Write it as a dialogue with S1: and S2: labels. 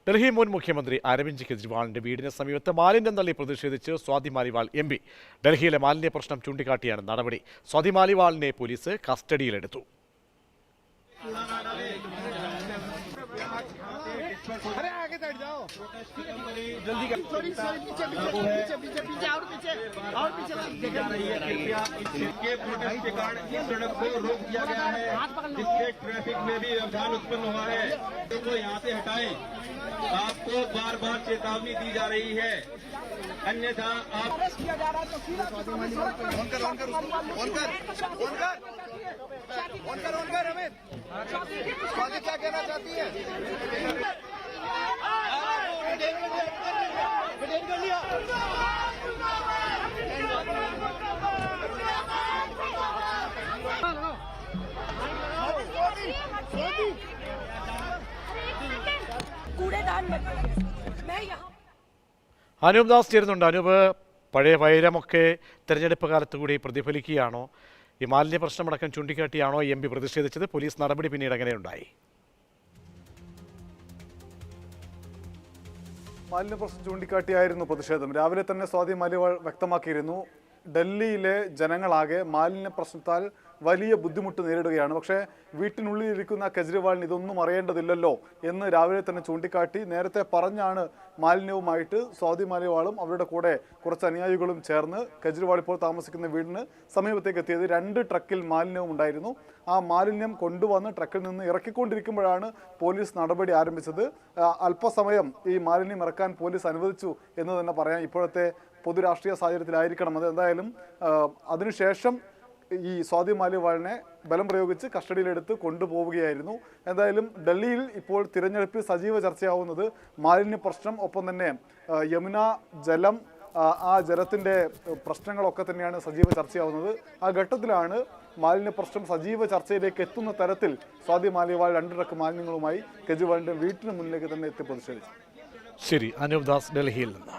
S1: ഡൽഹി മുൻ മുഖ്യമന്ത്രി അരവിന്ദ് കെജ്രിവാളിന്റെ വീടിന് സമീപത്ത് മാലിന്യം തള്ളി പ്രതിഷേധിച്ച് സ്വാതി മാലിവാൾ എം പി. ഡൽഹിയിലെ മാലിന്യ പ്രശ്നം ചൂണ്ടിക്കാട്ടിയാണ് നടപടി. സ്വാതി മാലിവാളിനെ പോലീസ് കസ്റ്റഡിയിലെടുത്തു.
S2: ट्रैफिक में भी व्यवधान उत्पन्न हुआ है तो यहाँ से हटाएं। आपको बार बार चेतावनी दी जा रही है, अन्यथा आप किया जा रहा है। स्वाति क्या कहना चाहती है?
S1: അനൂപ് ദാസ് ചേരുന്നുണ്ട്. അനൂപ്, പഴയ വൈരമൊക്കെ തെരഞ്ഞെടുപ്പ് കാലത്ത് കൂടി പ്രതിഫലിക്കുകയാണോ? ഈ മാലിന്യ പ്രശ്നമടക്കം ചൂണ്ടിക്കാട്ടിയാണോ എം പി പ്രതിഷേധിച്ചത്? പോലീസ് നടപടി പിന്നീട് എങ്ങനെയുണ്ടായി?
S3: മാലിന്യ പ്രശ്നം ചൂണ്ടിക്കാട്ടിയായിരുന്നു പ്രതിഷേധം. രാവിലെ തന്നെ സ്വാതി മാലിവാൾ വ്യക്തമാക്കിയിരുന്നു, ഡൽഹിയിലെ ജനങ്ങളാകെ മാലിന്യ പ്രശ്നത്താൽ വലിയ ബുദ്ധിമുട്ട് നേരിടുകയാണ്. പക്ഷേ വീട്ടിനുള്ളിലിരിക്കുന്ന കെജ്രിവാളിന് ഇതൊന്നും അറിയേണ്ടതില്ലല്ലോ എന്ന് രാവിലെ തന്നെ ചൂണ്ടിക്കാട്ടി നേരത്തെ പറഞ്ഞാണ് മാലിന്യവുമായിട്ട് സ്വാതി മാലിവാളും അവരുടെ കൂടെ കുറച്ച് അനുയായികളും ചേർന്ന് കെജ്രിവാൾ ഇപ്പോൾ താമസിക്കുന്ന വീടിന് സമീപത്തേക്ക് എത്തിയത്. 2 ട്രക്കിൽ മാലിന്യവും ഉണ്ടായിരുന്നു. ആ മാലിന്യം കൊണ്ടുവന്ന് ട്രക്കിൽ നിന്ന് ഇറക്കിക്കൊണ്ടിരിക്കുമ്പോഴാണ് പോലീസ് നടപടി ആരംഭിച്ചത്. അല്പസമയം ഈ മാലിന്യം ഇറക്കാൻ പോലീസ് അനുവദിച്ചു എന്ന് തന്നെ പറയാം. ഇപ്പോഴത്തെ പൊതുരാഷ്ട്രീയ സാഹചര്യത്തിലായിരിക്കണം അത്. എന്തായാലും അതിനുശേഷം ഈ സ്വാതി മാലിവാളിനെ ബലം പ്രയോഗിച്ച് കസ്റ്റഡിയിലെടുത്ത് കൊണ്ടുപോവുകയായിരുന്നു. എന്തായാലും ഡൽഹിയിൽ ഇപ്പോൾ തിരഞ്ഞെടുപ്പിൽ സജീവ ചർച്ചയാവുന്നത് മാലിന്യ പ്രശ്നം, ഒപ്പം തന്നെ യമുന ജലം, ആ ജലത്തിൻ്റെ പ്രശ്നങ്ങളൊക്കെ തന്നെയാണ് സജീവ ചർച്ചയാവുന്നത്. ആ ഘട്ടത്തിലാണ് മാലിന്യ പ്രശ്നം സജീവ ചർച്ചയിലേക്ക് എത്തുന്ന തരത്തിൽ സ്വാതി മാലിവാൾ 2 ട്രക്ക് മാലിന്യങ്ങളുമായി കെജ്രിവാളിൻ്റെ വീട്ടിന് മുന്നിലേക്ക് തന്നെ എത്തി പ്രതിഷേധിച്ചു.
S1: ശരി, അനൂപ് ദാസ് ഡൽഹിയിൽ നിന്ന്.